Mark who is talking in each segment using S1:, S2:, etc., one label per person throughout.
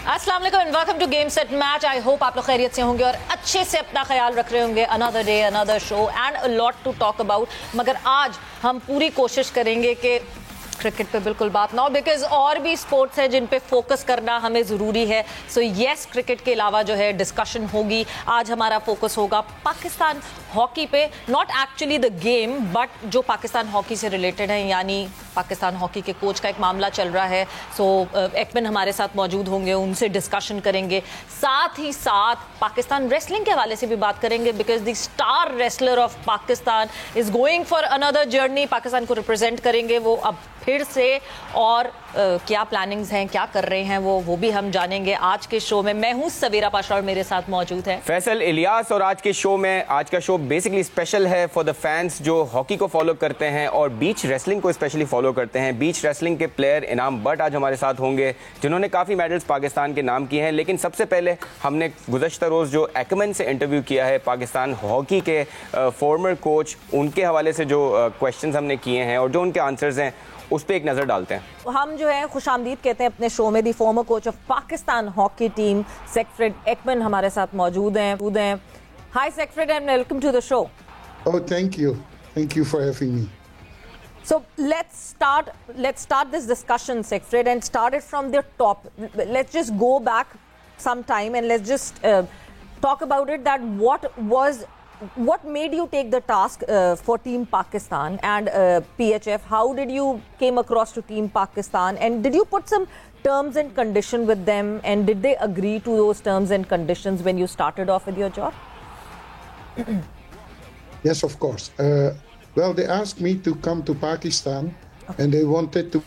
S1: अस्सलाम वालेकुम and welcome to game set match. I hope आप लोग खैरियत से होंगे और अच्छे से अपना ख्याल रख रहे होंगे। Another day another show and a lot to talk about. मगर आज हम पूरी कोशिश करेंगे कि क्रिकेट पे बिल्कुल बात ना हो, बिकॉज और भी स्पोर्ट्स है जिन पे फोकस करना हमें ज़रूरी है। सो येस, क्रिकेट के अलावा जो है डिस्कशन होगी। आज हमारा फोकस होगा पाकिस्तान हॉकी पे, not actually the game but जो पाकिस्तान हॉकी से रिलेटेड है, यानी पाकिस्तान हॉकी के कोच का एक मामला चल रहा है। सो एकमन हमारे साथ मौजूद होंगे, उनसे डिस्कशन करेंगे। साथ ही साथ पाकिस्तान रेसलिंग के हवाले से भी बात करेंगे, because the star wrestler of Pakistan is going for another journey. Pakistan को रिप्रेजेंट करेंगे वो अब फिर से, और क्या प्लानिंग्स हैं, क्या कर रहे हैं वो भी हम जानेंगे आज के शो में। मैं हूं सवेरा पाशा और मेरे साथ मौजूद है
S2: फैसल, इलियास। और आज के शो में, आज का शो बेसिकली स्पेशल है फॉर द फैंस जो हॉकी को फॉलो करते हैं और बीच रेसलिंग को स्पेशली फॉलो करते हैं। बीच रेसलिंग के प्लेयर इनाम बट आज हमारे साथ होंगे, जिन्होंने काफ़ी मेडल्स पाकिस्तान के नाम किए हैं। लेकिन सबसे पहले हमने गुज़श्ता रोज़ जो एकमन से इंटरव्यू किया है, पाकिस्तान हॉकी के फॉर्मर कोच, उनके हवाले से जो क्वेश्चन हमने किए हैं और जो उनके आंसर्स हैं उस पर एक नज़र डालते हैं।
S1: हम जो है खुशामदीद कहते हैं अपने शो में the former coach of Pakistan hockey team Siegfried Aikman हमारे साथ मौजूद हैं। Hi Siegfried and welcome to the show.
S3: Oh, thank you for having me.
S1: So let's start this discussion, Siegfried, and start it from the top. Let's just go back some time and let's just talk about it. That what made you take the task for Team Pakistan and PHF? How did you came across to Team Pakistan, and did you put some terms and condition with them, and did they agree to those terms and conditions when you started off with your job?
S3: Yes, of course. Well, they asked me to come to Pakistan, and they wanted to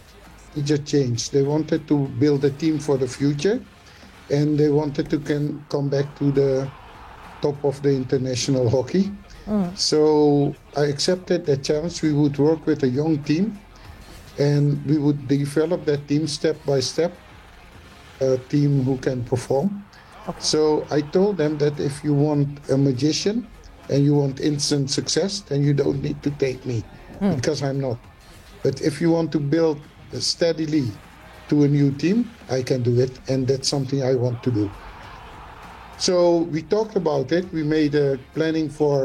S3: just change. They wanted to build a team for the future, and they wanted to come back to the top of the international hockey. So I accepted the challenge. We would work with a young team, and we would develop that team step by step, a team who can perform.
S1: Okay.
S3: So I told them that if you want a magician and you want instant success, then you don't need to take me, because I'm not. But if you want to build steadily to a new team, I can do it, and that's something I want to do. So we talked about it. We made a planning for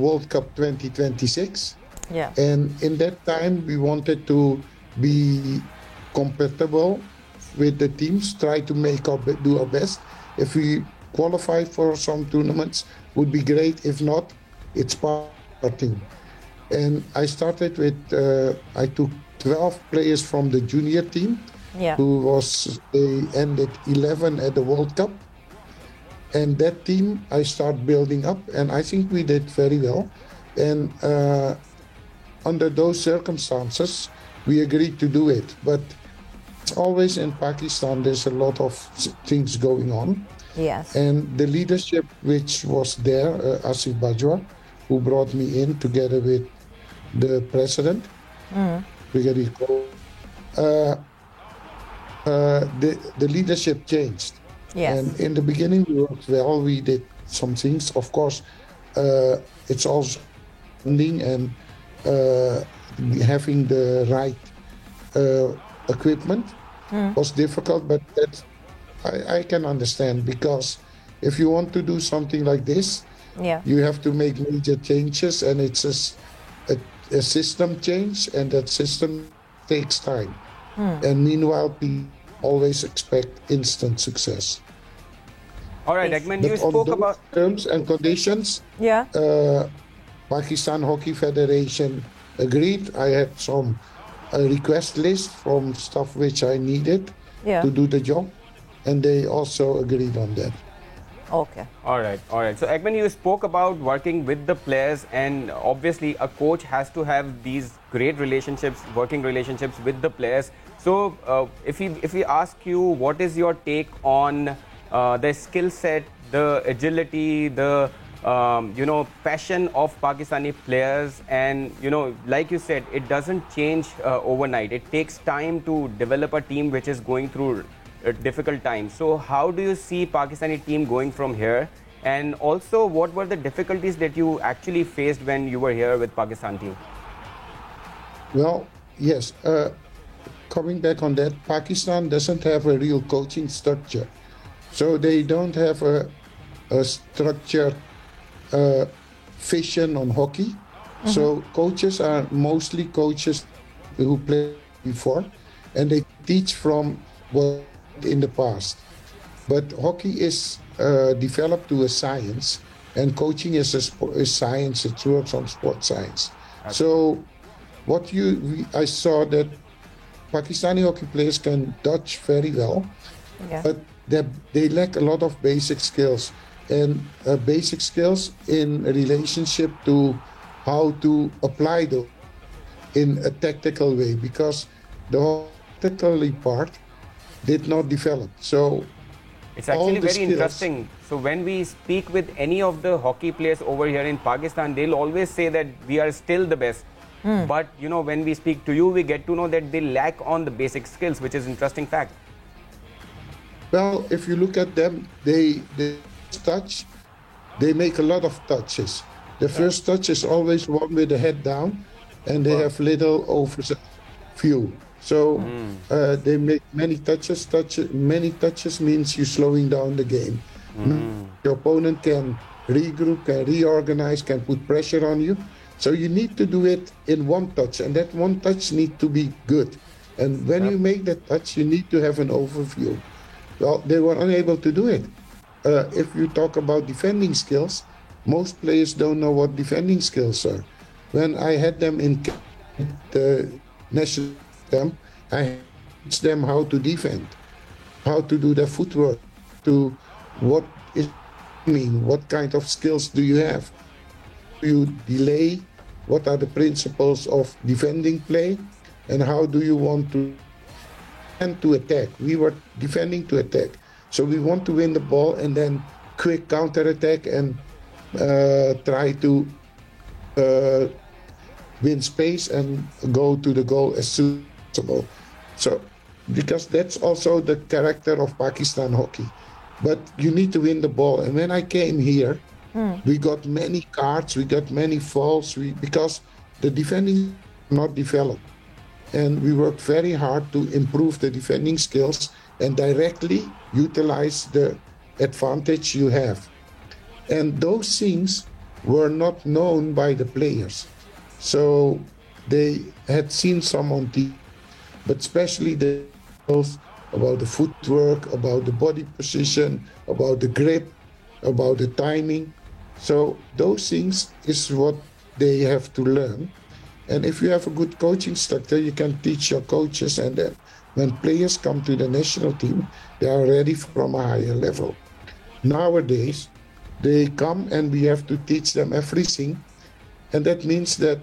S3: World Cup 2026.
S1: Yeah.
S3: And in that time, we wanted to be compatible with the teams, try to do our best. If we qualify for some tournaments, would be great. If not, it's part of our team. And I started with, I took 12 players from the junior team, they ended 11 at the World Cup. And that team I start building up, and I think we did very well. And under those circumstances, we agreed to do it. But it's always in Pakistan, there's a lot of things going on.
S1: Yes.
S3: And the leadership which was there, Asif Bajwa, who brought me in together with the president, Brigadier Cole, the leadership changed.
S1: Yes.
S3: And in the beginning, we worked well. We did some things. Of course, it's also funding and having the right equipment was difficult, but that's, I can understand, because if you want to do something like this, you have to make major changes, and it's a system change, and that system takes time. And meanwhile, people always expect instant success.
S2: All right, Ekman, you spoke about
S3: terms and conditions. Pakistan Hockey Federation agreed. I had some request list from stuff which I needed to do the job, and they also agreed on that.
S1: Okay.
S2: All right. So, Ekman, you spoke about working with the players, and obviously a coach has to have these great relationships, working relationships with the players. So, if we ask you, what is your take on the skill set, the agility, the passion of Pakistani players, and like you said, it doesn't change overnight. It takes time to develop a team which is going through difficult times. So how do you see Pakistani team going from here? And also, what were the difficulties that you actually faced when you were here with Pakistan team?
S3: Well, yes. coming back on that, Pakistan doesn't have a real coaching structure. So they don't have a structured vision on hockey. So coaches are mostly coaches who played before, and they teach from what in the past. But hockey is developed to a science, and coaching is science. It works on sports science. Okay. So I saw that Pakistani hockey players can dodge very well, but they lack a lot of basic skills, and basic skills in relationship to how to apply them in a tactical way, because the tactical part did not develop. So
S2: it's actually very interesting. So when we speak with any of the hockey players over here in Pakistan, they'll always say that we are still the best. But you know, when we speak to you, we get to know that they lack on the basic skills, which is an interesting fact.
S3: Well, if you look at them, they touch, they make a lot of touches. The first touch is always one with the head down, and they have little overview. So they make many touches. Many touches means you're slowing down the game. Your opponent can regroup, can reorganize, can put pressure on you. So you need to do it in one touch, and that one touch needs to be good. And when you make that touch, you need to have an overview. Well, they were unable to do it. If you talk about defending skills, most players don't know what defending skills are. When I had them in the national camp, I teach them how to defend, how to do their footwork, to what it mean, what kind of skills do you have? Do you delay? What are the principles of defending play? And how do you want to defend to attack? We were defending to attack. So we want to win the ball and then quick counter-attack and try to win space and go to the goal as soon as possible. So, because that's also the character of Pakistan hockey. But you need to win the ball. And when I came here, we got many cards, we got many fouls, because the defending not developed. And we worked very hard to improve the defending skills and directly utilize the advantage you have. And those things were not known by the players. So they had seen some on TV, but especially the about the footwork, about the body position, about the grip, about the timing. So those things is what they have to learn. And if you have a good coaching structure, you can teach your coaches, and then when players come to the national team, they are ready from a higher level. Nowadays, they come and we have to teach them everything. And that means that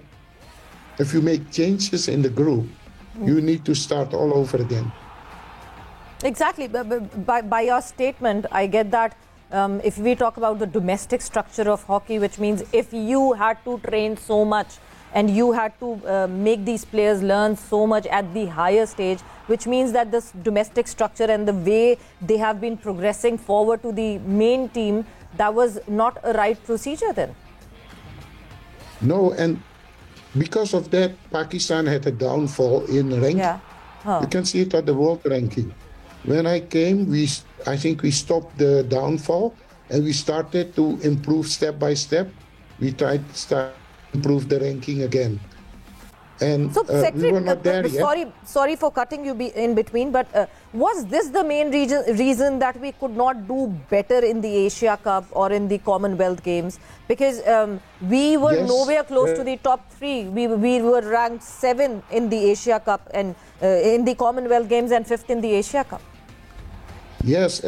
S3: if you make changes in the group, you need to start all over again.
S1: Exactly. By your statement, I get that if we talk about the domestic structure of hockey, which means if you had to train so much and you had to make these players learn so much at the higher stage, which means that this domestic structure and the way they have been progressing forward to the main team, that was not a right procedure then?
S3: No, and because of that, Pakistan had a downfall in ranking.
S1: Yeah.
S3: You can see it at the world ranking. When I came, I think we stopped the downfall and we started to improve step by step. We tried to improve the ranking again. And
S1: so,
S3: we were not there yet.
S1: Sorry for cutting you in between, but was this the main reason that we could not do better in the Asia Cup or in the Commonwealth Games? Because we were nowhere close to the top 3. We were ranked 7 in the Asia Cup and in the Commonwealth Games and 5th in the Asia Cup.
S3: Yes,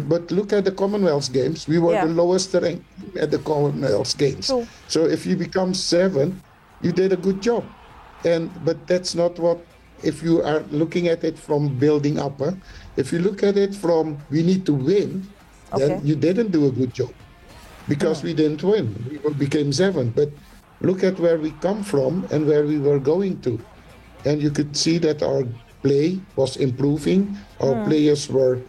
S3: but look at the Commonwealth Games. We were the lowest ranked at the Commonwealth Games.
S1: True.
S3: So if you become 7, you did a good job. But that's not what, if you are looking at it from building up. If you look at it from we need to win, then you didn't do a good job. Because we didn't win. We became 7. But look at where we come from and where we were going to. And you could see that our play was improving. Our players were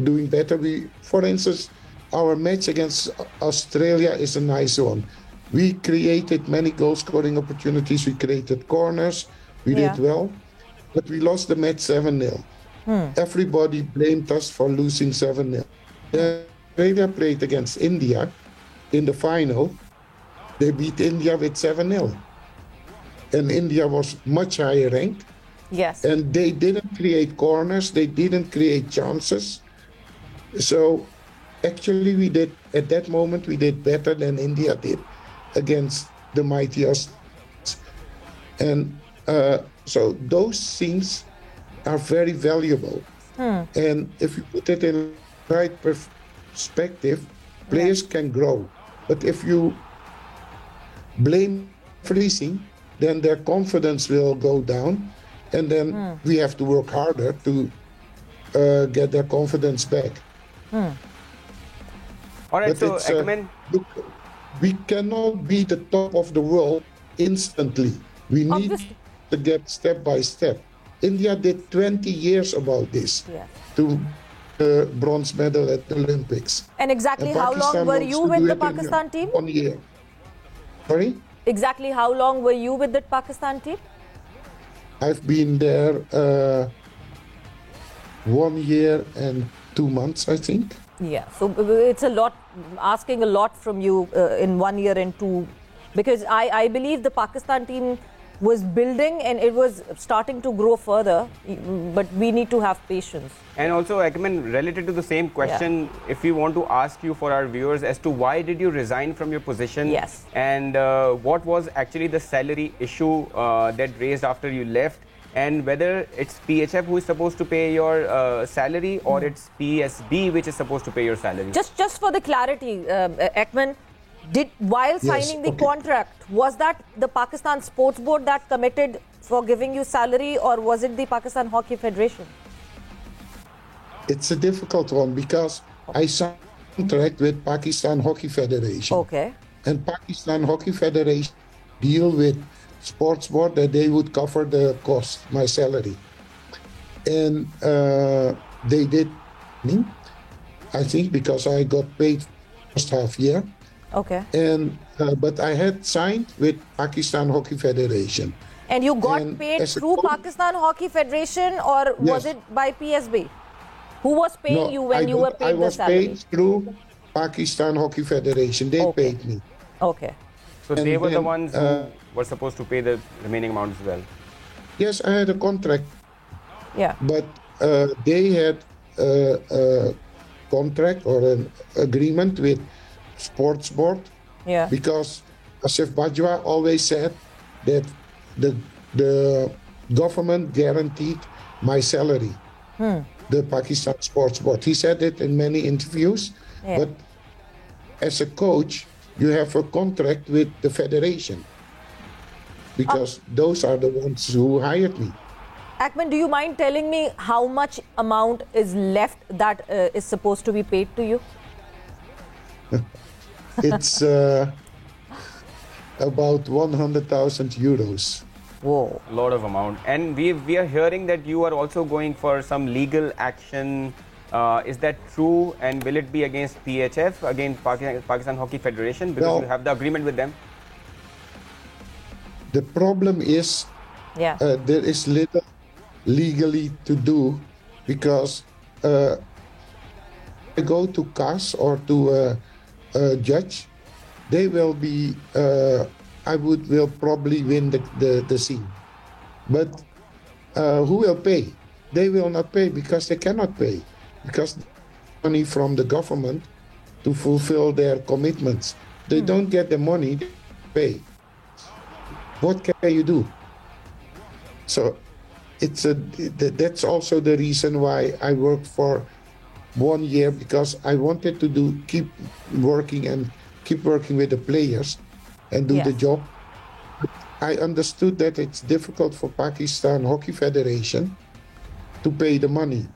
S3: doing better. For instance, our match against Australia is a nice one. We created many goal-scoring opportunities. We created corners. We did well. but we lost the match 7-0. Everybody blamed us for losing 7-0. Then Australia played against India in the final. They beat India with 7-0. And India was much higher ranked.
S1: Yes.
S3: And they didn't create corners. They didn't create chances. So actually at that moment, we did better than India did against the mighty Australians. And so those things are very valuable. And if you put it in the right perspective, players can grow. But if you blame freezing, then their confidence will go down. And then we have to work harder to get their confidence back.
S2: All right,
S3: But
S2: so Ekman,
S3: look, we cannot be the top of the world instantly. We need to get step by step. India did 20 years about this to bronze medal at the Olympics.
S1: And exactly how long were you with the Pakistan team?
S3: 1 year. Sorry?
S1: Exactly how long were you with the Pakistan team?
S3: I've been there 1 year and 2 months, I think.
S1: Yeah, so it's a lot, asking a lot from you in 1 year and 2, because I believe the Pakistan team was building and it was starting to grow further, but we need to have patience.
S2: And also, Ekman, related to the same question, if we want to ask you for our viewers as to why did you resign from your position?
S1: Yes.
S2: And what was actually the salary issue that raised after you left? And whether it's PHF who is supposed to pay your salary or it's PSB which is supposed to pay your salary?
S1: Just for the clarity, Ekman, while signing the contract, was that the Pakistan Sports Board that committed for giving you salary, or was it the Pakistan Hockey Federation?
S3: It's a difficult one because I signed a contract with Pakistan Hockey Federation.
S1: Okay.
S3: And Pakistan Hockey Federation deal with Sports Board that they would cover the cost, my salary. And they did, I think, because I got paid first half year.
S1: Okay.
S3: And but I had signed with Pakistan Hockey Federation.
S1: And you got paid through Pakistan Hockey Federation, or was it by PSB? Who was paying you when you were paid the salary?
S3: I was paid through Pakistan Hockey Federation. They paid me.
S1: Okay.
S2: So they were the ones who were supposed to pay the remaining amount as well?
S3: Yes, I had a contract.
S2: Yeah.
S3: But they had a contract or an agreement with Sports Board.
S1: Yeah.
S3: Because Asif Bajwa always said that the government guaranteed my salary. The Pakistan Sports Board. He said it in many interviews. Yeah. But as a coach, you have a contract with the federation. Because those are the ones who hired me.
S1: Ekman, do you mind telling me how much amount is left that is supposed to be paid to you?
S3: It's about 100,000 euros.
S1: Whoa.
S2: A lot of amount. And we are hearing that you are also going for some legal action. Is that true? And will it be against PHF, against Pakistan Hockey Federation? Because you have the agreement with them.
S3: The problem is there is little legally to do because I go to CAS or to a judge, they will be, will probably win the scene. But who will pay? They will not pay because they cannot pay. Because money from the government to fulfill their commitments. They don't get the money, they pay. What can you do? So that's also the reason why I worked for 1 year, because I wanted to keep working with the players and do the job. I understood that it's difficult for Pakistan Hockey Federation to pay the money,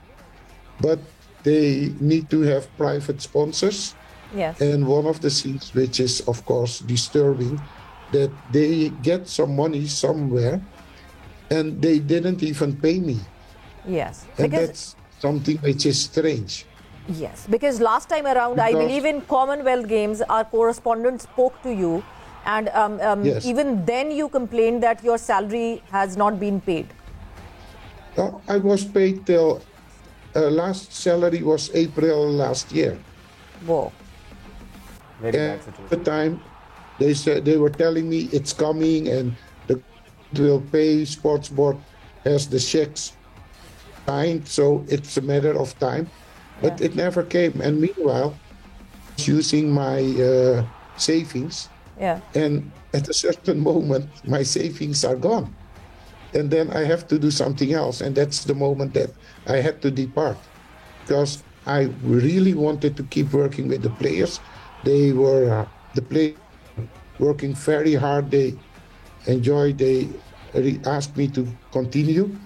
S3: but they need to have private sponsors.
S1: Yes.
S3: And one of the things which is, of course, disturbing, that they get some money somewhere and they didn't even pay me.
S1: Yes.
S3: And that's something which is strange.
S1: Yes, because last time around, I believe in Commonwealth Games, our correspondent spoke to you, and even then you complained that your salary has not been paid.
S3: I was paid till last salary was April last year.
S1: Whoa.
S2: Very bad
S3: At
S2: situation.
S3: the time, they said they were telling me it's coming and the will pay. Sports board has the checks signed, so it's a matter of time. But it never came. And meanwhile, I was using my savings,
S1: Yeah.
S3: and at a certain moment, my savings are gone. And then I have to do something else, and that's the moment that I had to depart, because I really wanted to keep working with the players. They were the players working very hard. They enjoyed. They asked me to continue,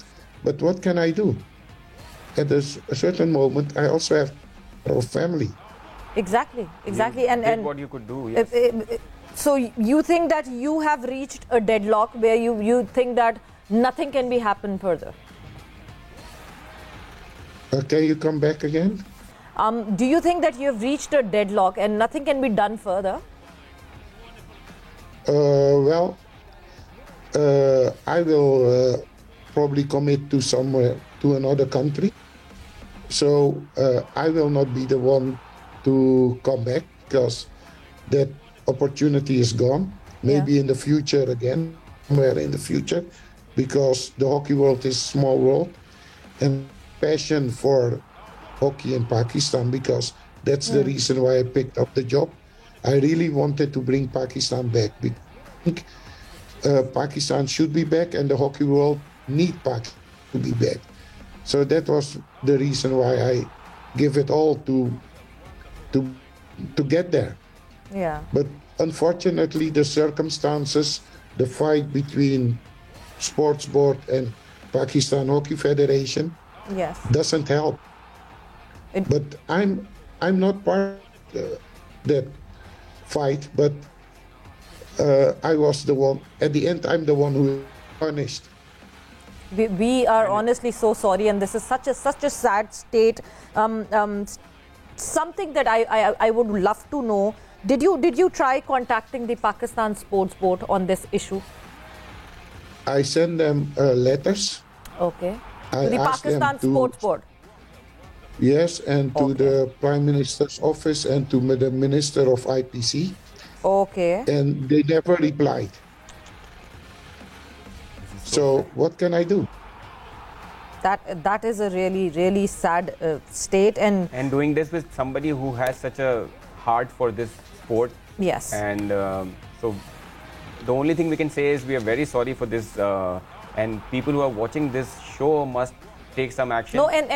S3: but what can I do? At a certain moment, I also have a family.
S1: Exactly.
S2: You
S1: And
S2: did what you could do. Yes.
S1: so you think that you have reached a deadlock where you think that nothing can be happen further?
S3: Can you come back again?
S1: Do you think that you have reached a deadlock and nothing can be done further?
S3: Well, I will probably commit to somewhere, to another country. So I will not be the one to come back, because that opportunity is gone. Maybe in the future again, somewhere in the future, because the hockey world is a small world, and passion for hockey in Pakistan, because that's the reason why I picked up the job. I really wanted to bring Pakistan back. I think Pakistan should be back, and the hockey world need Pakistan to be back. So that was the reason why I give it all to get there.
S1: Yeah.
S3: But unfortunately, the circumstances, the fight between Sports Board and Pakistan Hockey Federation,
S1: Yes.
S3: doesn't help. But I'm not part of that fight, but I was the one, at the end, I'm the one who was punished.
S1: We are honestly so sorry, and this is such a sad state. Something that I would love to know. Did you try contacting the Pakistan Sports Board on this issue?
S3: I sent them letters.
S1: Okay.
S3: I
S1: To the
S3: asked them
S1: Pakistan
S3: to-
S1: Sports Board.
S3: Yes, and to the Prime Minister's office and to the Minister of IPC,
S1: Okay.
S3: and they never replied. So what can I do?
S1: That is a really sad state, and
S2: And doing this with somebody who has such a heart for this sport.
S1: yes.
S2: And so the only thing we can say is we are very sorry for this, and people who are watching this show must take some action.
S1: No, and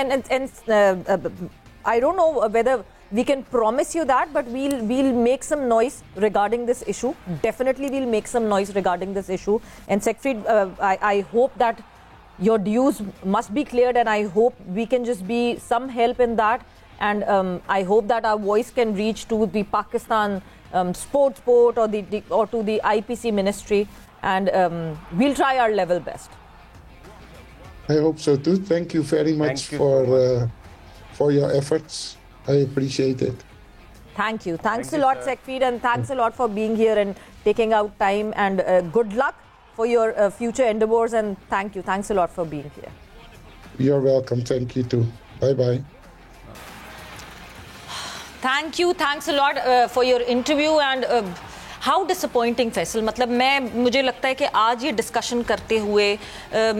S1: I don't know whether we can promise you that, but we'll make some noise regarding this issue. Definitely, we'll make some noise regarding this issue. And Siegfried, I hope that your dues must be cleared, and I hope we can just be some help in that. And I hope that our voice can reach to the Pakistan Sports Board or to the IPC Ministry, and we'll try our level best.
S3: I hope so too. Thank you very much
S2: Thank you
S3: for your efforts. I appreciate it.
S1: Thank you. Thanks
S2: Thank
S1: a
S2: you,
S1: lot,
S2: sir.
S1: Siegfried, and thanks a lot for being here and taking out time. And good luck for your future endeavors. And thank you. Thanks a lot for being here.
S3: You're welcome. Thank you too. Bye-bye.
S1: Thank you. Thanks a lot for your interview. And how disappointing, Faisal. मतलब मुझे लगता है कि आज ये discussion करते हुए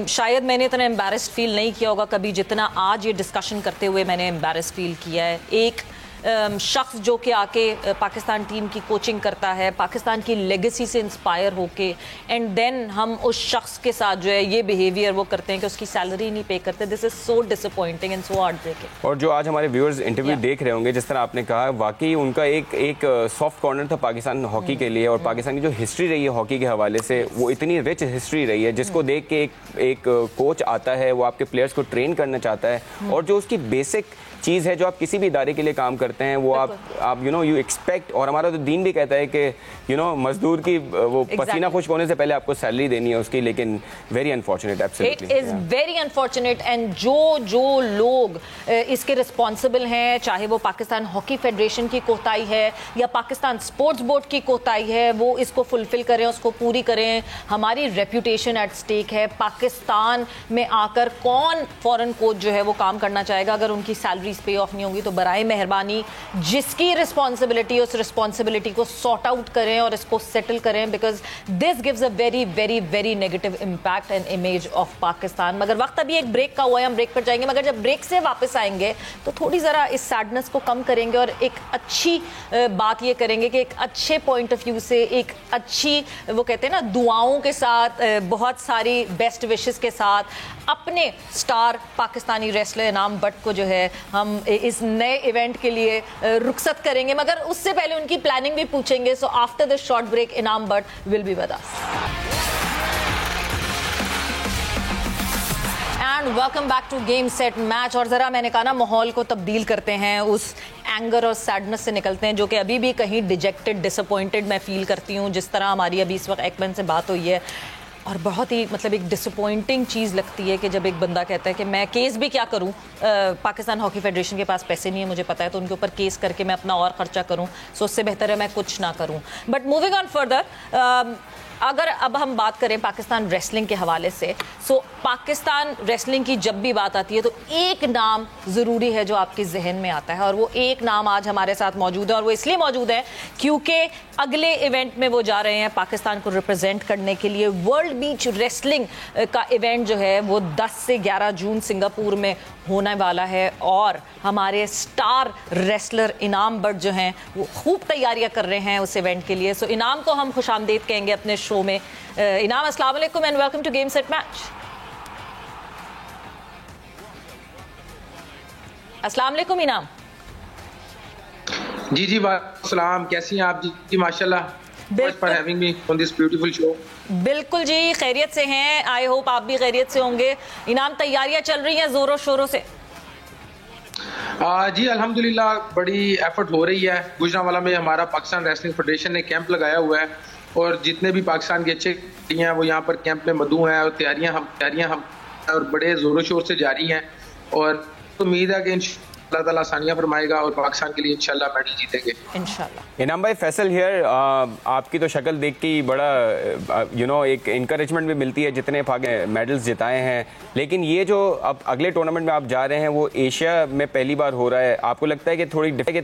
S1: शायद मैंने इतना एम्बैरेस्ड फील नहीं किया होगा कभी जितना आज ये डिस्कशन करते हुए मैंने एम्बैरेस्ड फील किया है. एक शख्स जो कि आके पाकिस्तान टीम की कोचिंग करता है, पाकिस्तान की लेगेसी से इंस्पायर होके, एंड देन हम उस शख्स के साथ जो है ये बिहेवियर वो करते हैं कि उसकी सैलरी नहीं पे करते. This is so disappointing and so heart breaking.
S2: और जो आज हमारे व्यूअर्स इंटरव्यू देख रहे होंगे, जिस तरह आपने कहा, वाकई उनका एक सॉफ्ट कॉर्नर था पाकिस्तान हॉकी के लिए. और पाकिस्तान की जो हिस्ट्री रही है हॉकी के हवाले से, वो इतनी रिच हिस्ट्री रही है, जिसको देख के एक कोच आता है, वो आपके प्लेयर्स को ट्रेन करना चाहता है, और जो उसकी बेसिक चीज़ है जो आप किसी भी इदारे के लिए काम करते हैं वो आप यू एक्सपेक्ट, और हमारा तो दीन भी कहता है कि मजदूर की वो पसीना खुश्क होने से पहले आपको सैलरी देनी है उसकी, लेकिन very unfortunate, absolutely
S1: it is very unfortunate. And जो लोग इसके रिस्पॉन्सिबल हैं, चाहे वो पाकिस्तान हॉकी फेडरेशन की कोताही है या पाकिस्तान स्पोर्ट्स बोर्ड की कोताही है, वो इसको फुलफिल करें, उसको पूरी करें। हमारी रेप्यूटेशन एट स्टेक है। पाकिस्तान में आकर कौन फॉरेन कोच जो है वो काम करना चाहेगा अगर उनकी सैलरीज पे ऑफ नहीं होंगी? तो बराए मेहरबानी जिसकी रिस्पॉन्सिबिलिटी, उस रिस्पॉन्सिबिलिटी को सॉर्ट आउट करें और इसको सेटल करें, because this gives a very very very negative impact and image of Pakistan. मगर वक्त अभी एक ब्रेक का हुआ है, हम ब्रेक पर जाएंगे, मगर जब ब्रेक से वापस आएंगे तो थोड़ी ज़रा इस सैडनेस को कम करेंगे और एक अच्छी बात ये करेंगे कि एक अच्छे पॉइंट ऑफ व्यू से, एक अच्छी, वो कहते हैं ना, दुआओं के साथ, बहुत सारी बेस्ट विशेस के साथ अपने स्टार पाकिस्तानी रेसलर इनाम भट्ट को जो है हम इस नए इवेंट के लिए रुखसत करेंगे, मगर उससे पहले उनकी प्लानिंग भी पूछेंगे। So after this short break Inam Butt will be with us. And welcome back to game set match. और ज़रा मैंने कहा ना, माहौल को तब्दील करते हैं, उस एंगर और सैडनेस से निकलते हैं जो कि अभी भी कहीं डिजेक्टेड, डिसअपॉइंटेड मैं फील करती हूँ। जिस तरह हमारी अभी इस वक्त एकमन से बात हुई है, और बहुत ही मतलब एक डिसअपॉइंटिंग चीज़ लगती है कि जब एक बंदा कहता है कि मैं केस भी क्या करूं, पाकिस्तान हॉकी फेडरेशन के पास पैसे नहीं है, मुझे पता है, तो उनके ऊपर केस करके मैं अपना और खर्चा करूं, सो उससे बेहतर है मैं कुछ ना करूं। बट मूविंग ऑन फर्दर, अगर अब हम बात करें पाकिस्तान रेसलिंग के हवाले से, सो पाकिस्तान रेसलिंग की जब भी बात आती है तो एक नाम ज़रूरी है जो आपके जहन में आता है, और वो एक नाम आज हमारे साथ मौजूद है। और वो इसलिए मौजूद है क्योंकि अगले इवेंट में वो जा रहे हैं पाकिस्तान को रिप्रेजेंट करने के लिए। वर्ल्ड बीच रेसलिंग का इवेंट जो है वो 10 से 11 जून सिंगापुर में होने वाला है, और हमारे स्टार रेसलर इनाम भट्ट जो हैं वो खूब तैयारियां कर रहे हैं उस इवेंट के लिए। सो इनाम को हम खुशामदीद कहेंगे अपने शो में। इनाम, अस्सलाम वालेकुम and welcome to game set match. अस्सलाम वालेकुम इनाम।
S4: जी वालेकुम, कैसी हैं आप? जी माशाल्लाह, for having me on this beautiful show.
S1: बिल्कुल जी, खैरियत से हैं, आई होप आप भी खैरियत से होंगे। इनाम, तैयारियां चल रही हैं जोरों शोरों से?
S4: जी अल्हम्दुलिल्लाह, बड़ी एफर्ट हो रही है। गुजरांवाला में हमारा पाकिस्तान रेसलिंग फेडरेशन ने कैंप लगाया हुआ है, और जितने भी पाकिस्तान के अच्छे हैं वो यहाँ पर कैंप में मदऊ हैं, और तैयारियां हम और बड़े जोरों शोर से जारी हैं, और उम्मीद है कि अल्लाह ताला आसानियां फरमाएगा और पाकिस्तान के लिए इंशाल्लाह मेडल जीतेंगे इंशाल्लाह।
S2: इनाम भाई, फैसल हियर, आपकी तो शक्ल देख के ही बड़ा एक इंकरेजमेंट भी मिलती है जितने भागे मेडल्स जिताए हैं, लेकिन ये जो अब अगले टूर्नामेंट में आप जा रहे हैं वो एशिया में पहली बार हो रहा है। आपको लगता है कि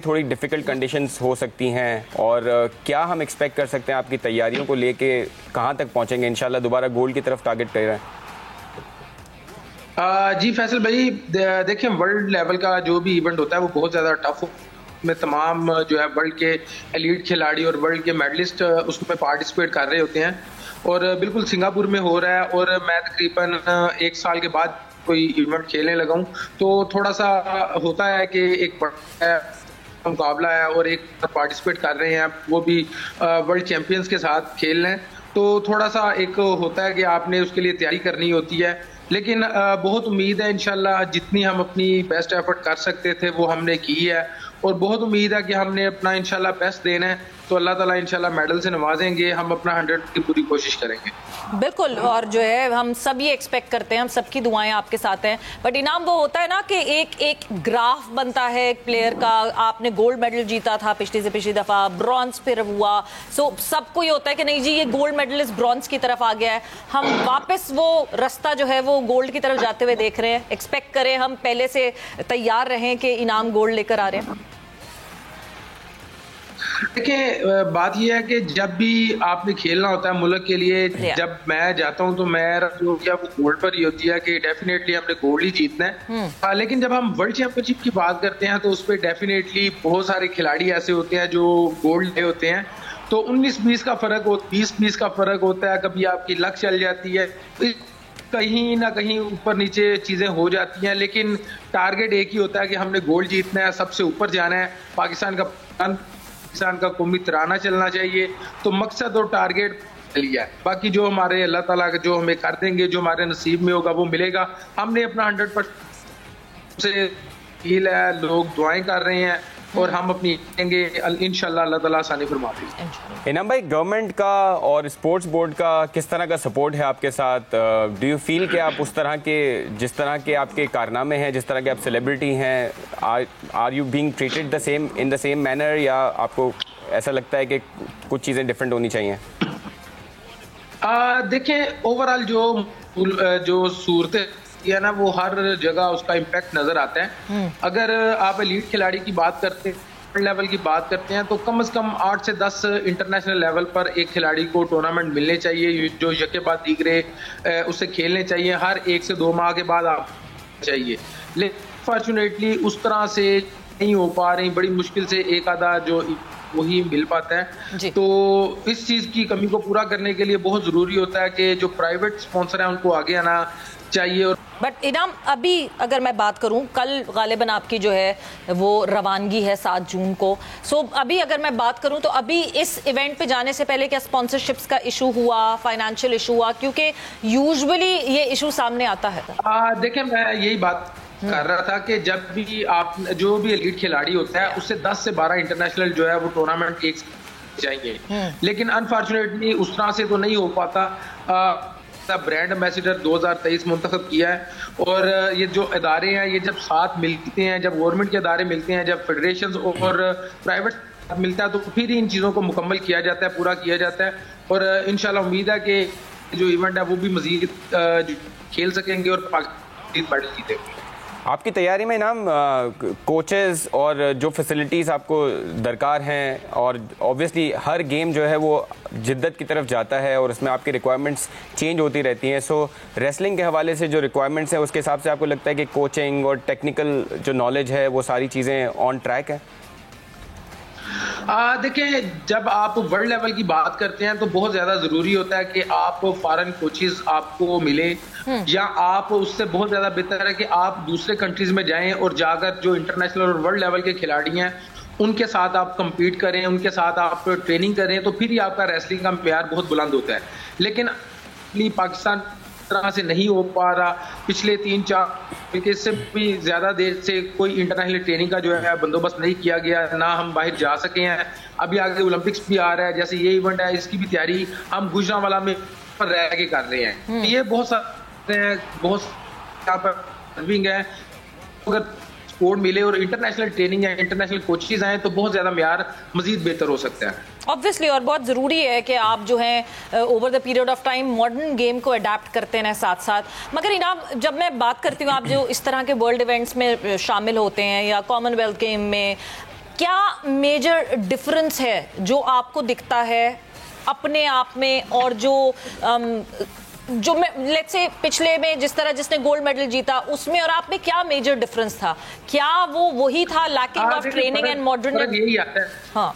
S2: थोड़ी डिफिकल्ट कंडीशंस हो सकती हैं, और क्या हम एक्सपेक्ट कर सकते हैं आपकी तैयारियों को लेके, कहाँ तक पहुँचेंगे? इंशाल्लाह दोबारा गोल्ड की तरफ टारगेट कर रहे हैं।
S4: जी फैसल भाई, देखिए वर्ल्ड लेवल का जो भी इवेंट होता है वो बहुत ज़्यादा टफ में तमाम जो है वर्ल्ड के एलीट खिलाड़ी और वर्ल्ड के मेडलिस्ट उसमें पार्टिसिपेट कर रहे होते हैं, और बिल्कुल सिंगापुर में हो रहा है, और मैं तकरीबन 1 साल के बाद कोई इवेंट खेलने लगा हूँ, तो थोड़ा सा होता है कि एक बड़ा मुकाबला है और एक पार्टिसिपेट कर रहे हैं, वो भी वर्ल्ड चैम्पियंस के साथ खेल रहे हैं, तो थोड़ा सा एक होता है कि आपने उसके लिए तैयारी करनी होती है। लेकिन बहुत उम्मीद है इंशाल्लाह, जितनी हम अपनी बेस्ट एफर्ट कर सकते थे वो हमने की है, और बहुत उम्मीद है कि हमने अपना इंशाल्लाह बेस्ट देना है, तो अल्लाह ताला इंशाल्लाह मेडल से नवाजेंगे। हम अपना 100 की पूरी कोशिश करेंगे
S1: बिल्कुल, और जो है हम सब ये एक्सपेक्ट करते हैं, हम सबकी दुआएं आपके साथ हैं। बट इनाम, वो होता है ना कि एक ग्राफ बनता है एक प्लेयर का। आपने गोल्ड मेडल जीता था पिछली से पिछली दफा, ब्रॉन्ज फिर हुआ, सो सबको ये होता है कि नहीं जी ये गोल्ड मेडलिस्ट ब्रॉन्ज की तरफ आ गया है, हम वापस वो रास्ता जो है वो गोल्ड की तरफ जाते हुए देख रहे हैं। एक्सपेक्ट करें, हम पहले से तैयार रहें कि इनाम गोल्ड लेकर आ रहे हैं।
S4: देखिए बात यह है कि जब भी आपने खेलना होता है मुल्क के लिए, जब मैं जाता हूं तो मेरा जो क्या वो गोल्ड पर ही होती है कि डेफिनेटली हमने गोल्ड ही जीतना है। लेकिन जब हम वर्ल्ड चैंपियनशिप की बात करते हैं तो उस पर डेफिनेटली बहुत सारे खिलाड़ी ऐसे होते हैं जो गोल्ड ले होते हैं, तो 19-20 का फर्क हो, 20-20 का फर्क होता है। कभी आपकी लक चल जाती है, कहीं ना कहीं ऊपर नीचे चीजें हो जाती हैं, लेकिन टारगेट एक ही होता है कि हमने गोल्ड जीतना है, सबसे ऊपर जाना है। पाकिस्तान का कौमी तराना चलना चाहिए, तो मकसद और टारगेट लिया है। बाकी जो हमारे अल्लाह ताला जो हमें कर देंगे, जो हमारे नसीब में होगा वो मिलेगा। हमने अपना 100% से हील है, लोग दुआएं कर रहे हैं और हम अपनी देंगे इंशाल्लाह, अल्लाह ताला आसानी फरमा देंगे।
S2: इनाम भाई, गवर्नमेंट का और स्पोर्ट्स बोर्ड का किस तरह का सपोर्ट है आपके साथ? डू यू फील कि आप उस तरह के, जिस तरह के आपके कारनामे हैं, जिस तरह के आप सेलिब्रिटी हैं, are you being treated the same in the same manner, या आपको ऐसा लगता है कि कुछ चीज़ें डिफरेंट होनी चाहिए?
S4: देखें, ओवरऑल जो सूरत है ना, वो हर जगह उसका इम्पैक्ट नजर आता है। अगर आप एलीट खिलाड़ी की बात करते हैं, लेवल की बात करते हैं, तो कम से कम 8 से 10 इंटरनेशनल लेवल पर एक खिलाड़ी को टूर्नामेंट मिलने चाहिए, जो यके बाद दीगरे उससे खेलने चाहिए, हर 1 से 2 माह के बाद आप चाहिए। लेकिन फॉर्चुनेटली उस तरह से नहीं हो पा रही, बड़ी मुश्किल से एक आधा जो वही मिल पाता है। तो इस चीज की कमी को पूरा करने के लिए बहुत जरूरी होता है कि जो प्राइवेट स्पॉन्सर है उनको आगे आना चाहिए। और
S1: बट इनाम, अभी अगर मैं बात करूं, कल गालिबन आपकी जो है वो रवानगी है 7 जून को। सो अभी अगर मैं बात करूं तो अभी इस इवेंट पे जाने से पहले क्या स्पॉन्सरशिप्स का इशू हुआ, फाइनेंशियल इशू हुआ? क्योंकि यूजुअली ये इशू सामने आता है।
S4: देखें, मैं यही बात कर रहा था कि जब भी आप जो भी एलीट खिलाड़ी होता है उससे 10 से 12 इंटरनेशनल जो है वो टूर्नामेंट एक चाहिए, लेकिन अनफॉर्चुनेटली उस तरह से तो नहीं हो पाता। ब्रांड एम्बेसडर 2023 मुंतखब किया है, और ये जो इदारे हैं ये जब साथ मिलते हैं, जब गवर्नमेंट के इदारे मिलते हैं, जब फेडरेशन और प्राइवेट मिलता है, तो फिर इन चीज़ों को मुकम्मल किया जाता है, पूरा किया जाता है। और इंशाल्लाह उम्मीद है कि जो इवेंट है वो भी मजीद खेल सकेंगे और पाकिस्तान मेडल जीतेंगे।
S2: आपकी तैयारी में इनाम कोचेस और जो फैसिलिटीज़ आपको दरकार हैं, और ऑब्वियसली हर गेम जो है वो जिद्दत की तरफ जाता है और उसमें आपकी रिक्वायरमेंट्स चेंज होती रहती हैं। सो रेसलिंग के हवाले से जो रिक्वायरमेंट्स हैं उसके हिसाब से आपको लगता है कि कोचिंग और टेक्निकल जो नॉलेज है वो सारी चीज़ें ऑन ट्रैक है?
S4: देखिए, जब आप वर्ल्ड लेवल की बात करते हैं तो बहुत ज़्यादा ज़रूरी होता है कि आप फॉरेन कोचेस आपको मिले, या आप उससे बहुत ज़्यादा बेहतर है कि आप दूसरे कंट्रीज़ में जाएं और जाकर जो इंटरनेशनल और वर्ल्ड लेवल के खिलाड़ी हैं उनके साथ आप compete करें, उनके साथ आप ट्रेनिंग करें, तो फिर ही आपका रेसलिंग का प्यार बहुत बुलंद होता है। लेकिन पाकिस्तान तरह से नहीं हो पा रहा। पिछले 3-4 इससे भी ज्यादा देर से कोई इंटरनेशनल ट्रेनिंग का जो है बंदोबस्त नहीं किया गया, ना हम बाहर जा सके हैं। अभी आगे ओलंपिक्स भी आ रहा है, जैसे ये इवेंट है इसकी भी तैयारी हम गुजरांवाला में रह के कर रहे हैं। ये बहुत सारे है, अगर सपोर्ट मिले और इंटरनेशनल ट्रेनिंग या इंटरनेशनल कोचेज आए तो बहुत ज्यादा म्यार मजीद बेहतर हो सकता है
S1: ऑब्वियसली। और बहुत ज़रूरी है कि आप जो है over the period of time modern game को अडेप्ट करते हैं साथ साथ। मगर इनाम, जब मैं बात करती हूँ, आप जो इस तरह के वर्ल्ड इवेंट्स में शामिल होते हैं या कॉमनवेल्थ गेम में, क्या मेजर डिफरेंस है जो आपको दिखता है अपने आप में, और जो मैं लेट्स से पिछले में जिस तरह जिसने गोल्ड मेडल जीता उसमें और आप में क्या मेजर डिफरेंस था? क्या वो वही था, lacking of training and modern?
S4: यही आता है। हाँ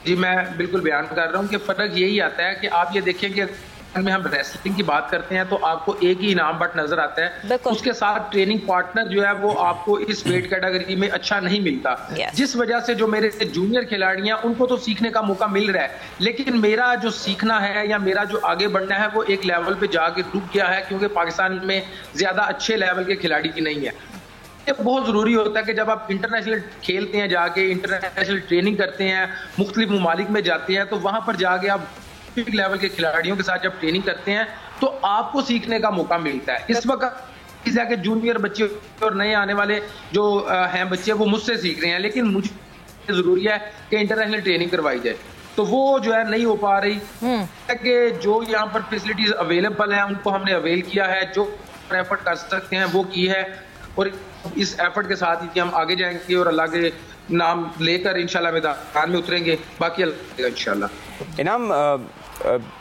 S4: जी, मैं बिल्कुल बयान कर रहा हूँ कि फर्क यही आता है कि आप ये देखें कि में हम रेसलिंग की बात करते हैं तो आपको एक ही इनाम बट नजर आता है, उसके साथ ट्रेनिंग पार्टनर जो है वो आपको इस वेट कैटेगरी में अच्छा नहीं मिलता, जिस वजह से जो मेरे जूनियर खिलाड़ी हैं उनको तो सीखने का मौका मिल रहा है, लेकिन मेरा जो सीखना है या मेरा जो आगे बढ़ना है वो एक लेवल पे जाके रुक गया है, क्योंकि पाकिस्तान में ज्यादा अच्छे लेवल के खिलाड़ी नहीं है। ये बहुत जरूरी होता है कि जब आप इंटरनेशनल खेलते हैं, जाके इंटरनेशनल ट्रेनिंग करते हैं, मुख्तलिफ ममालिक में जाते हैं, तो वहां पर जाके आप लेवल के खिलाड़ियों के साथ जब ट्रेनिंग करते हैं तो आपको सीखने का मौका मिलता है। इस वक्त के जूनियर बच्चे और नए आने वाले जो हैं बच्चे वो मुझसे सीख रहे हैं, लेकिन मुझे जरूरी है कि इंटरनेशनल ट्रेनिंग करवाई जाए, तो वो जो है नहीं हो पा रही कि जो यहाँ पर फैसिलिटीज अवेलेबल हैं उनको हमने अवेल किया है, जो एफर्ट कर सकते हैं वो की है, और इस एफर्ट के साथ ही हम आगे जाएंगे और अल्लाह के नाम लेकर इंशाल्लाह मैदान में उतरेंगे, बाकी अल्लाह इंशाल्लाह।
S2: इनाम,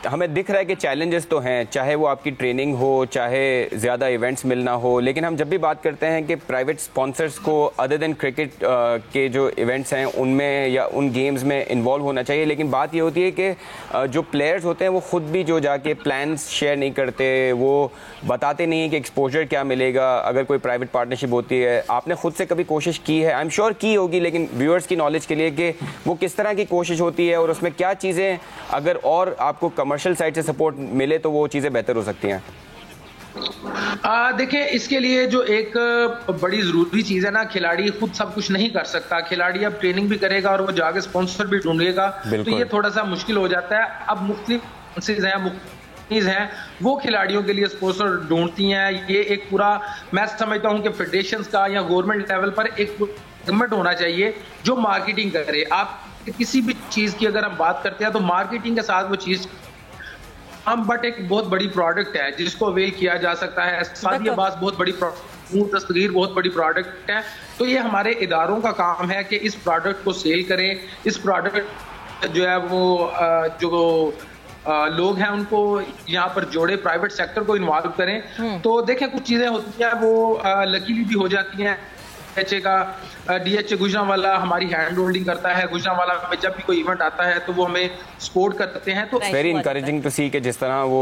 S2: हमें दिख रहा है कि चैलेंजेस तो हैं, चाहे वो आपकी ट्रेनिंग हो, चाहे ज़्यादा इवेंट्स मिलना हो, लेकिन हम जब भी बात करते हैं कि प्राइवेट स्पॉन्सर्स को अदर देन क्रिकेट के जो इवेंट्स हैं उनमें या उन गेम्स में इन्वॉल्व होना चाहिए, लेकिन बात ये होती है कि जो प्लेयर्स होते हैं वो ख़ुद भी जो जाके प्लान्स शेयर नहीं करते, वो बताते नहीं हैं कि एक्सपोजर क्या मिलेगा अगर कोई प्राइवेट पार्टनरशिप होती है। आपने खुद से कभी कोशिश की है, आई एम श्योर की होगी, लेकिन व्यूअर्स की नॉलेज के लिए कि वो किस तरह की कोशिश होती है और उसमें क्या चीज़ें अगर और आपको कमर्शियल साइड से सपोर्ट मिले तो वो चीज़ें बेहतर हो सकती हैं?
S4: देखिए, इसके लिए जो एक बड़ी जरूरी चीज है ना, खिलाड़ी खुद सब कुछ नहीं कर सकता। खिलाड़ी अब ट्रेनिंग भी करेगा और वो जाके स्पॉन्सर भी ढूंढेगा, तो ये थोड़ा सा मुश्किल हो जाता है। अब मुख्तलिफ हैं वो खिलाड़ियों के लिए स्पॉन्सर ढूंढती हैं। ये एक पूरा, मैं समझता हूं कि फेडरेशंस का या गवर्नमेंट लेवल पर एक गवर्नमेंट होना चाहिए जो मार्केटिंग करे। आप किसी भी चीज की अगर हम बात करते हैं तो मार्केटिंग के साथ वो चीज बट एक बहुत बड़ी प्रोडक्ट है जिसको अवेल किया जा सकता है। शादी अब्बास बहुत बड़ी तस्वीर बहुत बड़ी प्रोडक्ट है, तो ये हमारे इदारों का काम है कि इस प्रोडक्ट को सेल करें। इस प्रोडक्ट जो है वो जो लोग हैं उनको यहाँ पर जोड़े, प्राइवेट सेक्टर को इन्वॉल्व करें। तो देखें, कुछ चीजें होती हैं वो लकीली भी हो जाती हैं। डीएचए का डीएचए गुजरांवाला हमारी हैंड होल्डिंग करता है। गुजरांवाला में जब भी कोई इवेंट आता है तो वो हमें सपोर्ट करते हैं। तो
S2: वेरी इंकरेजिंग टू सी कि जिस तरह वो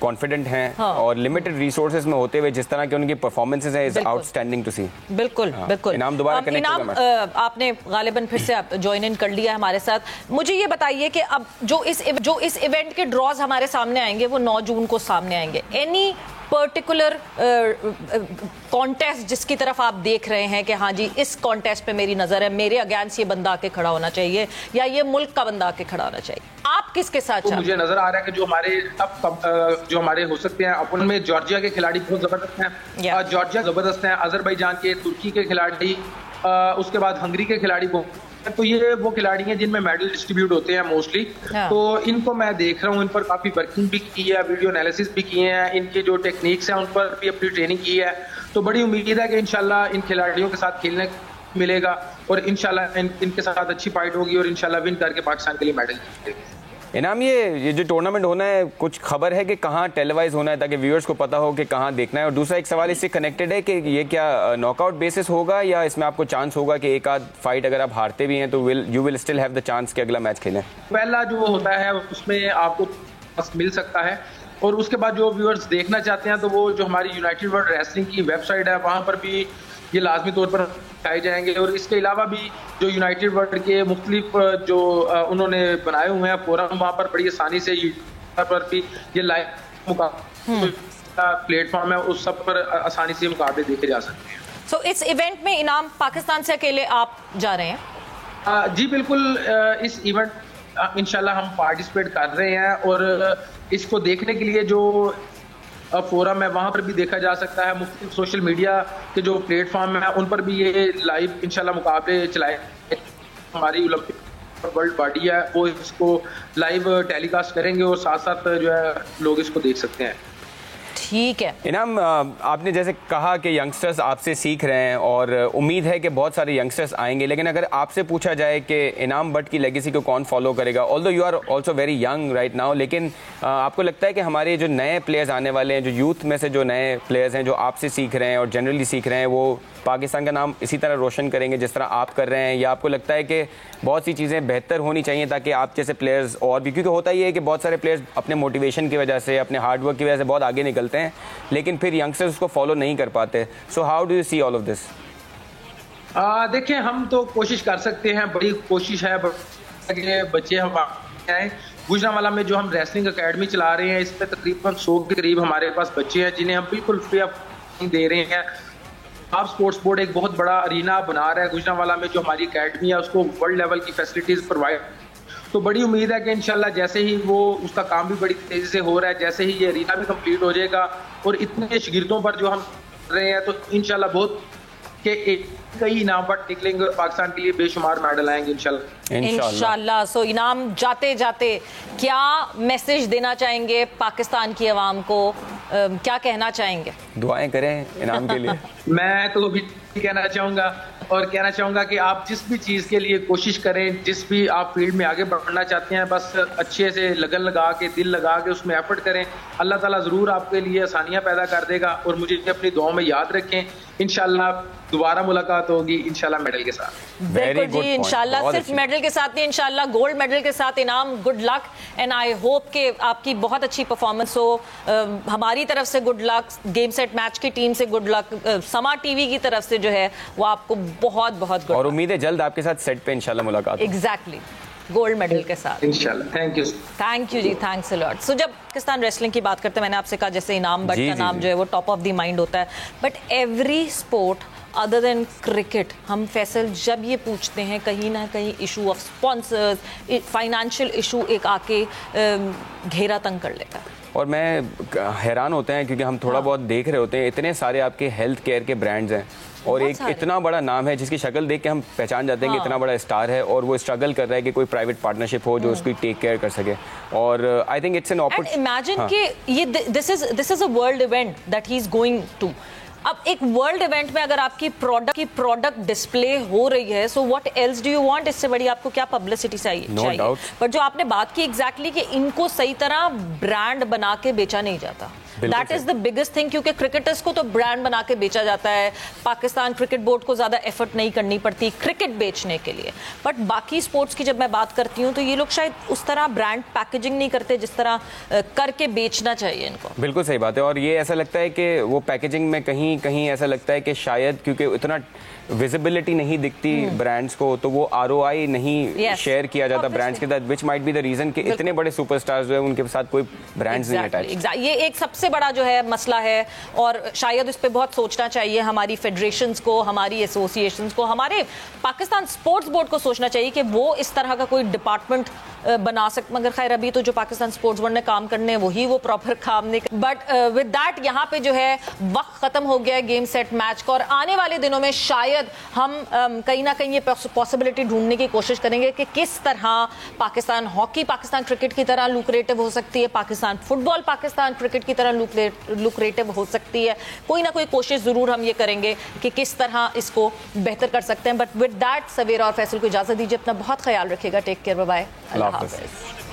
S2: कॉन्फिडेंट हैं और लिमिटेड रिसोर्सेज में होते हुए जिस तरह के उनकी परफॉर्मेंसेस हैं, इज आउटस्टैंडिंग टू सी।
S1: बिल्कुल बिल्कुल।
S2: इनाम दोबारा कनेक्ट होगा।
S1: आपने गालिबन फिर से ज्वाइन इन कर लिया हमारे साथ। मुझे ये बताइए कि अब जो इस इवेंट के ड्रॉज हमारे सामने आएंगे वो 9 जून को सामने आएंगे। एनी पर्टिकुलर कॉन्टेस्ट जिसकी तरफ आप देख रहे हैं कि हाँ जी इस कॉन्टेस्ट पे मेरी नजर है, मेरे अगेंस्ट ये बंदा आके खड़ा होना चाहिए या ये मुल्क का बंदा आके खड़ा होना चाहिए, आप किसके साथ
S4: तो मुझे नजर आ रहा है कि जो हमारे हो सकते हैं अपन में जॉर्जिया के खिलाड़ी बहुत जबरदस्त हैं। जॉर्जिया जबरदस्त हैं, अजरबैजान के, तुर्की के खिलाड़ी, उसके बाद हंगरी के खिलाड़ी को, तो ये वो खिलाड़ी हैं जिनमें मेडल डिस्ट्रीब्यूट होते हैं मोस्टली। तो इनको मैं देख रहा हूँ, इन पर काफी वर्किंग भी की है, वीडियो एनालिसिस भी किए हैं, इनकी जो टेक्निक्स हैं उन पर भी अपनी ट्रेनिंग की है। तो बड़ी उम्मीद है कि इंशाल्लाह इन खिलाड़ियों के साथ खेलने मिलेगा और इंशाल्लाह इनके साथ अच्छी फाइट होगी और इंशाल्लाह विन करके पाकिस्तान के लिए मेडल जीतेंगे।
S2: इनाम, ये जो टूर्नामेंट होना है कुछ खबर है कि कहाँ टेलीवाइज होना है ताकि व्यूअर्स को पता हो कि कहाँ देखना है? और दूसरा एक सवाल इससे कनेक्टेड है कि ये क्या नॉकआउट बेसिस होगा या इसमें आपको चांस होगा कि एक आध फाइट अगर आप हारते भी हैं तो you will still have the chance कि अगला मैच खेलें?
S4: पहला जो होता है उसमें आपको मिल सकता है और उसके बाद जो व्यूअर्स देखना चाहते हैं तो वो जो हमारी यूनाइटेड वर्ल्ड रेसलिंग की वेबसाइट है वहाँ पर भी ये लाजमी तौर पर दिखाए जाएंगे। और इसके अलावा भी जो यूनाइटेड वर्ल्ड के मुख्तलिफ जो उन्होंने बनाए हुए हैं फोरम, वहाँ पर बड़ी आसानी से पर भी ये लाइव प्लेटफॉर्म है, उस सब पर आसानी से मुकाबले देखे जा सकते हैं।
S1: सो इस इवेंट में इनाम पाकिस्तान से अकेले आप जा रहे हैं?
S4: जी बिल्कुल, इस इवेंट इंशाल्लाह हम पार्टिसिपेट कर रहे हैं और इसको देखने के लिए जो फोरम है वहाँ पर भी देखा जा सकता है। मुख्तलिफ सोशल मीडिया के जो प्लेटफॉर्म है उन पर भी ये लाइव इंशाल्लाह मुकाबले चलाए। हमारी ओलंपिक वर्ल्ड बॉडी है वो इसको लाइव टेलीकास्ट करेंगे और साथ साथ जो है लोग इसको देख सकते हैं।
S1: ठीक है
S2: इनाम, आपने जैसे कहा कि यंगस्टर्स आपसे सीख रहे हैं और उम्मीद है कि बहुत सारे यंगस्टर्स आएंगे, लेकिन अगर आपसे पूछा जाए कि इनाम बट की लेगेसी को कौन फॉलो करेगा, although you are also very young right now, लेकिन आपको लगता है कि हमारे जो नए प्लेयर्स आने वाले हैं, जो यूथ में से जो नए प्लेयर्स हैं जो आपसे सीख रहे हैं और जनरली सीख रहे हैं, वो पाकिस्तान का नाम इसी तरह रोशन करेंगे जिस तरह आप कर रहे हैं, या आपको लगता है कि बहुत सी चीज़ें बेहतर होनी चाहिए ताकि आप जैसे प्लेयर्स और भी, क्योंकि होता ही है कि बहुत सारे प्लेयर्स अपने मोटिवेशन की वजह से, अपने हार्डवर्क की वजह से बहुत आगे निकलते हैं लेकिन फिर यंगस्टर्स उसको फॉलो नहीं कर पाते। So how do you see all of this?
S4: देखिए, हम तो कोशिश कर सकते हैं, बड़ी कोशिश है बच्चे हम आए। गुजरांवाला में जो हम रेसलिंग एकेडमी चला रहे हैं इसमें तकरीबन 100 के करीब हमारे पास बच्चे हैं जिन्हें हम बिल्कुल फ्री ऑफ दे रहे हैं। आप स्पोर्ट्स बोर्ड एक बहुत बड़ा अरीना बना रहा है गुजरांवाला में, जो हमारी एकेडमी है उसको वर्ल्ड लेवल की फैसिलिटीज प्रोवाइड, तो बड़ी उम्मीद है कि इंशाल्लाह जैसे ही वो उसका काम भी बड़ी तेजी से हो रहा है, जैसे ही ये अरीना भी कंप्लीट हो जाएगा और इतने शागिर्दों पर जो हम कर रहे हैं तो इंशाल्लाह बहुत के कई इनाम पर निकलेंगे और पाकिस्तान के लिए बेशुमार मेडल आएंगे इंशाल्लाह।
S1: सो इनाम जाते जाते क्या मैसेज देना चाहेंगे पाकिस्तान की आवाम को, क्या कहना चाहेंगे?
S2: दुआएं करें इनाम के लिए।
S4: मैं तो भी कहना चाहूंगा कि आप जिस भी चीज़ के लिए कोशिश करें, जिस भी आप फील्ड में आगे बढ़ना चाहते हैं, बस अच्छे से लगन लगा के, दिल लगा के उसमें एफर्ट करें। अल्लाह ताला ज़रूर आपके लिए आसानियां पैदा कर देगा और मुझे अपनी दुआओं में याद रखें। इंशाल्लाह दोबारा मुलाकात होगी इंशाल्लाह मेडल के साथ।
S1: बिल्कुल जी, इंशाल्लाह सिर्फ मेडल के साथ नहीं, इंशाल्लाह गोल्ड मेडल के साथ इनाम। Good luck and I hope कि आपकी बहुत अच्छी परफॉर्मेंस हो। हमारी तरफ से good luck, game set match की टीम से गुड लक, समा टीवी की तरफ से जो है वो आपको बहुत बहुत गुड,
S2: और उम्मीद है जल्द आपके साथ सेट पे इंशाल्लाह मुलाकात।
S1: एग्जैक्टली। गोल्ड मेडल के साथ
S4: इंशाल्लाह। थैंक यू
S1: जी, थैंक्स अ लॉट। सो जब पाकिस्तान रेसलिंग की बात करते हैं, मैंने आपसे कहा जैसे इनाम बट का नाम जो है वो टॉप ऑफ द माइंड होता है, but every sport other than cricket, हम फैसल जब ये पूछते हैं कहीं ना कहीं issue of sponsors, financial issue एक आके घेरा तंग कर लेता है।
S2: और मैं हैरान होते हैं क्योंकि हम थोड़ा बहुत देख रहे होते हैं, इतने सारे आपके हेल्थ केयर के ब्रांड्स हैं और एक इतना बड़ा नाम है जिसकी शक्ल देख के हम पहचान जाते हैं कि इतना बड़ा स्टार है और वो स्ट्रगल कर रहा है कि कोई प्राइवेट पार्टनरशिप हो जो उसकी टेक केयर कर सके। और I think it's an opportunity. Imagine
S1: कि ये this is a world event that he is going to. अब एक वर्ल्ड इवेंट में अगर आपकी प्रोडक्ट डिस्प्ले हो रही है, so what else do you want? इससे बड़ी आपको क्या पब्लिसिटी चाहिए? बट जो आपने बात की एग्जैक्टली कि इनको सही तरह ब्रांड बना के बेचा नहीं जाता, that is the biggest thing. क्योंकि क्रिकेटर्स को तो ब्रांड बना के बेचा जाता है, पाकिस्तान क्रिकेट बोर्ड को ज्यादा एफर्ट नहीं करनी पड़ती क्रिकेट बेचने के लिए। बट बाकी स्पोर्ट्स की जब मैं बात करती हूँ तो ये लोग शायद उस तरह ब्रांड पैकेजिंग नहीं करते जिस तरह करके बेचना चाहिए इनको।
S2: बिल्कुल सही बात है। और ये ऐसा लगता है कि वो पैकेजिंग में कहीं कहीं ऐसा लगता है कि शायद क्योंकि इतना विजिबिलिटी नहीं दिखती ब्रांड्स को, तो वो आरओआई नहीं शेयर किया जाता ब्रांड्स के साथ, which might be the reason कि इतने बड़े सुपरस्टार्स जो है उनके साथ कोई ब्रांड्स नहीं अटैच।
S1: ये एक सबसे बड़ा जो है मसला है और शायद इस पे बहुत सोचना चाहिए हमारी फेडरेशंस को, हमारी एसोसिएशंस को, हमारे पाकिस्तान स्पोर्ट्स बोर्ड को सोचना चाहिए कि वो इस तरह का कोई डिपार्टमेंट बना सकते। मगर खैर अभी तो जो पाकिस्तान स्पोर्ट्स बोर्ड ने काम करने हैं वही वो प्रॉपर काम नहीं। बट विद दैट यहाँ पे जो है वक्त खत्म हो गया गेम सेट मैच का और आने वाले दिनों में शायद हम कहीं ना कहीं ये पॉसिबिलिटी ढूंढने की कोशिश करेंगे कि किस तरह पाकिस्तान हॉकी पाकिस्तान क्रिकेट की तरह लुक्रेटिव हो सकती है, पाकिस्तान फुटबॉल पाकिस्तान क्रिकेट की तरह लुक्रेटिव हो सकती है। कोई ना कोई कोशिश जरूर हम ये करेंगे कि किस तरह इसको बेहतर कर सकते हैं। बट विद दैट सवेरा और फैसल को इजाजत दीजिए, अपना बहुत ख्याल रखिएगा। टेक केयर, बाय बाय, अल्लाह हाफ़िज़।